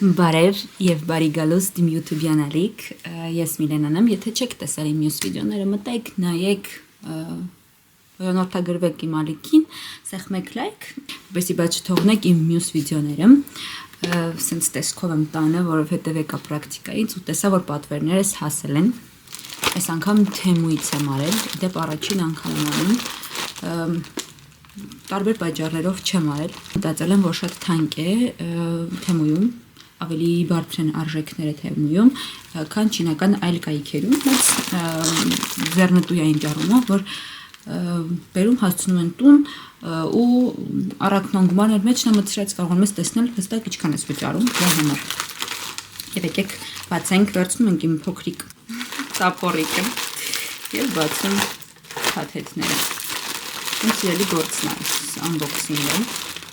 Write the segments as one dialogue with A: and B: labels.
A: Բարև եւ բարի գալուստ իմ YouTube-յան ալիք, ես Միլենան եմ, եթե չեք տեսել իմ մյուս վիդեոները, մտեք, նայեք, նորթագրվեք իմ ալիքին, սեղմեք լայք, որպեսզի բաց չթողնեք իմ մյուս վիդեոները, սենց տեսքով եմ տանը, որովհետեւ եկա պրակտիկայից ու տեսա, որ պատվերներս հասել են, այս անգամ թեմուից եմ արել, դեպ առաջին անգամ եմ անում, տարբեր պատճառներով չեմ արել, մտածել եմ, որ շատ թանկ է թեմույում, ավելի բարձր են արժեքները թեմույում, քան չինական այլ կայքերում, բայց ձեռնտույային ճառումով, որ բերում հասցնում են տուն ու առաքնան գումարներ մեջ նա մտցրած կարողանում ես տեսնել հստակ ինչքան ես վճարում դրա համար։ Եվ եկեք բացենք, վերցնում ենք իմ փոքրիկ տապորիկը եւ բացում փաթեթները։ Իմ սիրելի գործն է unboxing-ը։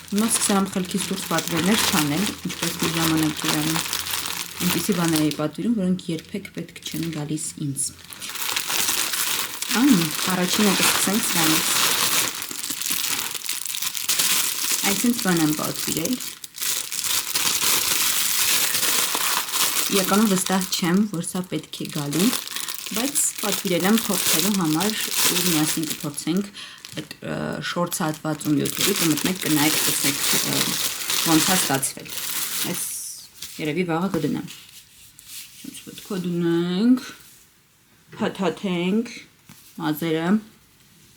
A: Հիմա սկսեմ խելքից դուրս պատվերներ չանել, ինչպես մի ժամանակ իրան այնպիսի բաներ էի պատվիրում, որոնք երբեք պետք չեն գալիս ինձ։ Առաջինը կսկսենք սրանից։ Այսինքն բան եմ պատվիրել։ Իրականում վստահ չեմ, որ սա պետք է գալու, բայց պատվիրել եմ փորձելու համար ու միասին կփորձենք այդ շորտ հատվածում YouTube-ի կմտնեք կնայեք տեսեք ոնց է ստացվել։ Այս երևի վաղը կդնեմ։ Ինչ պետք է դնենք, փաթաթենք մազերը,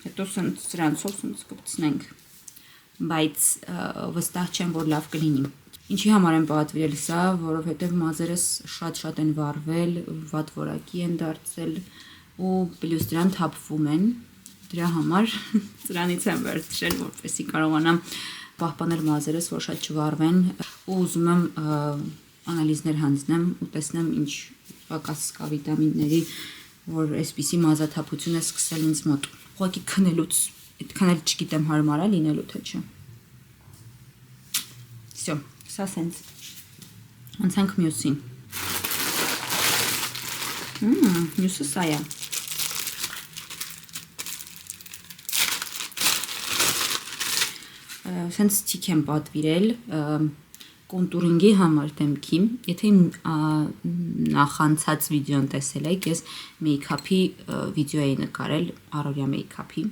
A: հետո սրանցով սենց կպցնենք, բայց վստահ չեմ, որ լավ կլինի։ Ինչի համար եմ պատվիրել սա, որովհետև մազերս շատ են վառվել, վատ որակի են դարձել ու պլյուս դրան թափվում են։ Դրա համար սրանից եմ վերցրել, որպեսզի կարողանամ պահպանել մազերս, որ շատ չվառվեն ու ուզում եմ անալիզներ հանձնեմ ու տեսնեմ ինչ պակաս կա վիտամինների, որ այսպիսի մազաթափություն է սկսել ինձ մոտ։ Ուղղակի քնելուց, այդքան էլ չգիտեմ հարմար է լինելու թե չէ։ Всё, սա սենց։ Անցանք մյուսին։ Մյուսը սա է։ Սենց թիք եմ պատվիրել կոնտուրինգի համար դեմքի, եթե իմ նախանցած վիդեոն տեսել եք, ես մեյքափի վիդեո էի նկարել, առօրյա մեյքափի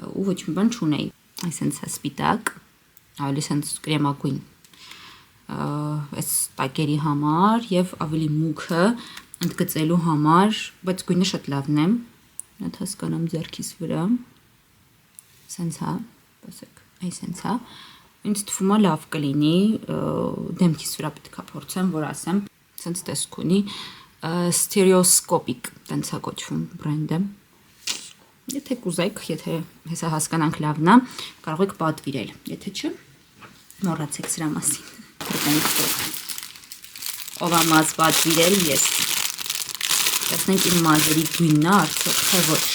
A: ու ոչ մի բան չունեի, այսենց է սպիտակ, ավելի սենց կրեմագույն, այս տակերի համար և ավելի մուգը ընդգծելու համար, բայց գույնը շատ լավն է, այդ հասկանամ ձեռքիս վրա, սենց հա, բասեք, այսենց հա, ինձ թվում է լավ կլինի, դեմքիս վրա պետք է փորձեմ, որ ասեմ, սենց տեսք ունի, Stereoscopic, տենց է կոչվում բրենդը, եթե կուզեք, եթե հեսա հասկանանք լավն է, կարող եք պատվիրել, եթե չէ, մոռացեք սրա մասին, ով է մազ պատվիրել ես, տեսնենք իմ մազերի գույնն է, արդյոք թե ոչ,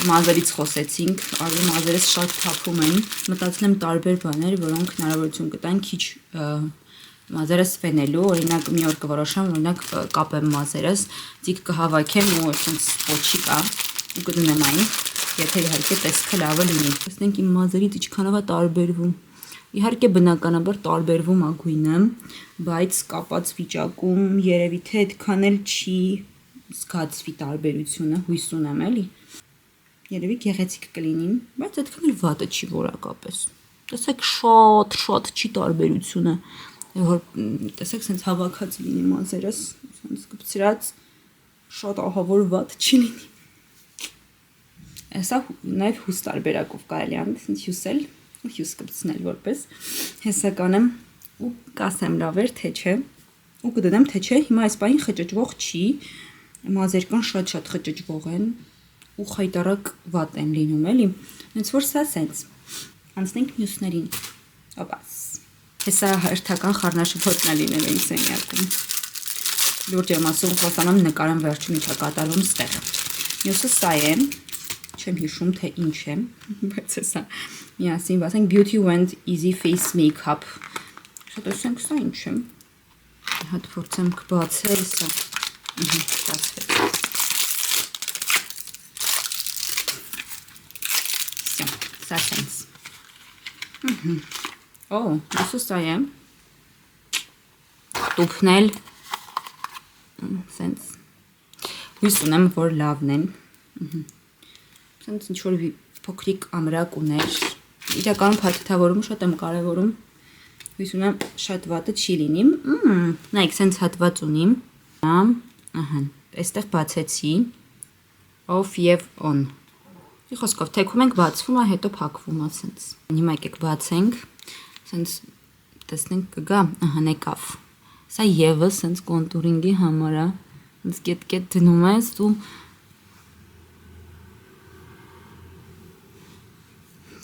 A: մազերից խոսեցինք, արդեն մազերս շատ թափում են, մտածել եմ տարբեր բաներ, որոնք հնարավորություն կտան քիչ մազերս վենելու, օրինակ մի օր կորոշեմ, օրինակ կապեմ մազերս, ծիկ կհավաքեմ ու այսպես ոչի կա ու կդնեմ այն, եթե իհարկե տեսքը լավը լինի։ Տեսնենք իմ մազերից ինչքանով է տարբերվում։ Իհարկե բնականաբար տարբերվում է գույնը, բայց կապած վիճակում երևի թե այդքան էլ չի զգացվի տարբերությունը, հույս ունեմ էլի։ Երևի գեղեցիկ կլինի, բայց այդքան էլ վատը չի որակապես։ Տեսեք շատ չի տարբերությունը, որ տեսեք սենց հավաքած լինի մազերս, սենց կպցրած շատ ահավոր վատ չի լինի։ Սա նաև հյուս տարբերակով կարելի է սենց հյուսել ու հյուս կպցնել որպես հեսական եմ ու կասեմ լավ էր թե չէ ու կդնեմ թե չէ, հիմա այս պահին խճճվող չի, մազեր կան շատ խճճվող են ու խայտարակ վատ են լինում էլի, հենց որ սա սենց, անցնենք մյուսներին, ապաս, հեսա հերթական խառնաշփոթն է լինել այն սենյակում, լուրջ եմ ասում, խոսանամ նկարեմ վերջում ինչ է կատարվում ստեղ, մյուսը սա է, չեմ հիշում թե ինչ է, բայց հեսա միասին բասենք Beauty Wand Easy Face Makeup, շատ ասենք սա ինչ է, հատ փորձեմ կբացել սա, ստացվեց, սա սենց, Ո, մյուսը սա է, տուփն էլ սենց հույս ունեմ, որ լավն են։ Սենց ինչ-որ փոքրիկ ամրակ ուներ։ Իրականում փաթեթավորումը շատ եմ կարևորում։ Հույս ունեմ շատ վատը չի լինի։ Նայեք, սենց հատված ունի։ Ահա, այստեղ բացեցի off եւ on։ Խոսքով թեքում ենք, բացվում է, հետո փակվում է սենց։ Հիմա եկեք բացենք, սենց տեսնենք կգա, ահա եկավ։ Սա եւս սենց կոնտուրինգի համար է, սենց կետ դնում ես ու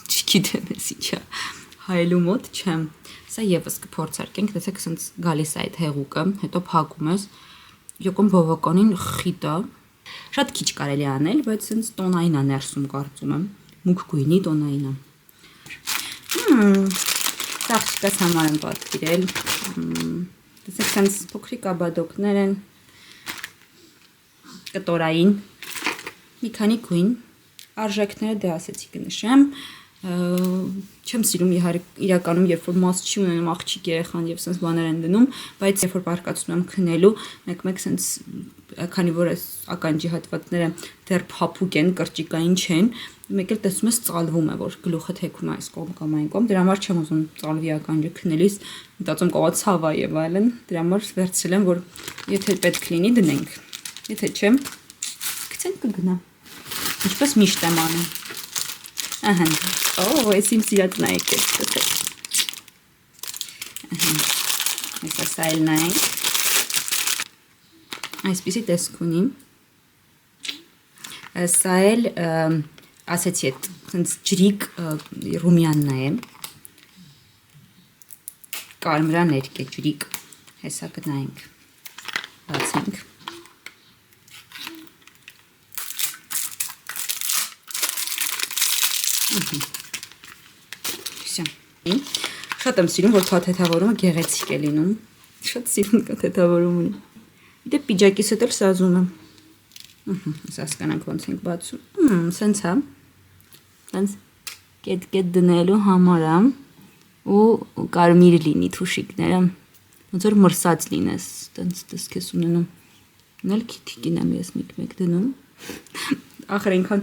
A: չգիտեմ ես ինչա, հայելու մոտ չեմ։ Սա եւս կփորձարկենք, տեսեք սենց գալիս է այդ հեղուկը, հետո փակում ես, յոկոն բավականին խիտ է։ Շատ քիչ կարելի անել, բայց սենց տոնային է ներսում կարծում եմ, մուգ գույնի տոնային է։ Աղջիկս համար եմ պատվիրել, տեսեք սենց փոքրիկ աբադոկներ են, կտորային, մի քանի գույն, արժեքները դե ասեցի կնշեմ, չեմ սիրում իրականում, երբ որ մաս չի ունենում աղջիկ երեխան եւ սենց բաներ են դնում, բայց երբ որ բարկացնում եմ քնելու, մեկ սենց քանի որ այս ականջի հատվածները դեռ փափուկ են, կրճիկային չեն, մեկ էլ տեսնում ես ծալվում է, որ գլուխը թեքում է այս կողմ կամ այն կողմ, դրա համար չեմ ուզում ծալվի ականջը քնելիս, մտածում կողա ցավա եւ այլն, դրա համար վերցրել եմ, որ եթե պետք լինի դնենք, եթե չէ, գցենք կգնա։ Ինչպես միշտ եմ անում։ Ահա, այս իմ սիրած նայեք է, տեսեք։ Ահա, սա էլ նայենք։ Այսպիսի տեսք ունի։ Սա էլ ասեցի այդ սենց ջրիկ ռումյանն է։ Կարմրա ներք է ջրիկ։ Հեսա կնայենք։ Բացենք։ Շատ եմ սիրում, որ փաթեթավորումը գեղեցիկ է լինում։ Շատ սիրուն փաթեթավորում ունի։ Դե պիջակիս հետ էլ սազում եմ։ Հասկանանք ոնց ենք բացում։ Սենց է։ Սենց կետ դնելու համար է ու կարմիր լինի թուշիկները։ Ոնց որ մրսած լինես, տենց տեսք ես ունենում։ Ունել քիթիկին եմ ես մեկ դնում։ Ախր այնքան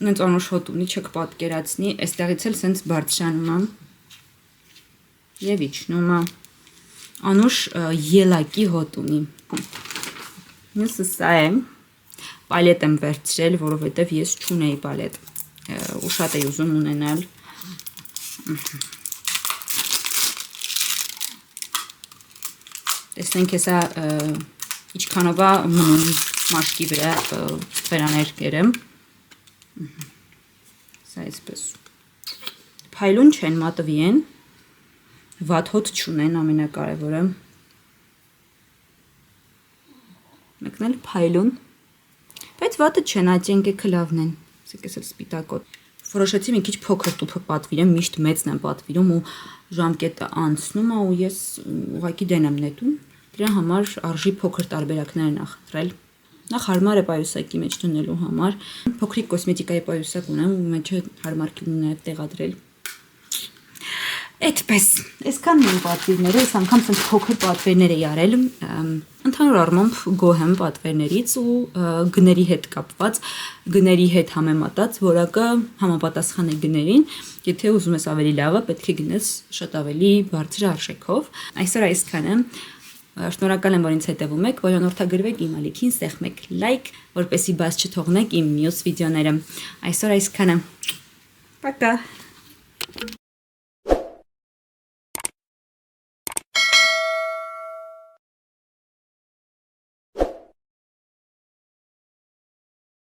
A: նենց անուշ հոտ ունի, չեք պատկերացնի, այստեղից էլ սենց բարձրանում եմ և իջնում է, անուշ ելակի հոտ ունի։ Մյուսը սա է, պալետ եմ վերցրել, որովհետև ես չունեի պալետ, ու շատ էի ուզում ունենալ։ Տեսնենք հեսա իչքանով է մնում մաշկի վրա վերաներկերը։ Սա այսպես փայլուն չեն, մատվի են, վատ հոտ չունեն, ամենակարևորը։ Մեկն էլ փայլուն, բայց վատը չեն, ատյենկեքը լավն են, սեք ես էլ սպիտակոտ։ Որոշեցի մի քիչ փոքր տուփը պատվիրեմ, միշտ մեծն եմ պատվիրում ու ժամկետը անցնում է ու ես ուղղակի դեն եմ նետում, դրա համար արժի փոքր տարբերակներ նախընտրել։ Նախ հարմար է պայուսակի մեջ դնելու համար, փոքրիկ կոսմետիկայի պայուսակ ունեմ ու մեջը հարմար կլինի նաև տեղադրել։ Այդպես, այսքանն են պատվիրները, այս անգամ սենց փոքր պատվերներ էի արել, ընդհանուր առմամբ գոհ եմ պատվերներից ու գների հետ կապված, գների հետ համեմատած, որակը համապատասխան է գներին, եթե ուզում ես ավելի լավը, պետք է գնես շատ ավելի բարձր արժեքով։ Այսօր այսքանը, շնորհակալ եմ, որ ինձ հետևում եք, բաժանորդագրվեք իմ ալիքին, սեղմեք լայք, որպեսզի բաց չթողնեք իմ մյուս վիդեոները։ Այսօր այսքանը։ Пока։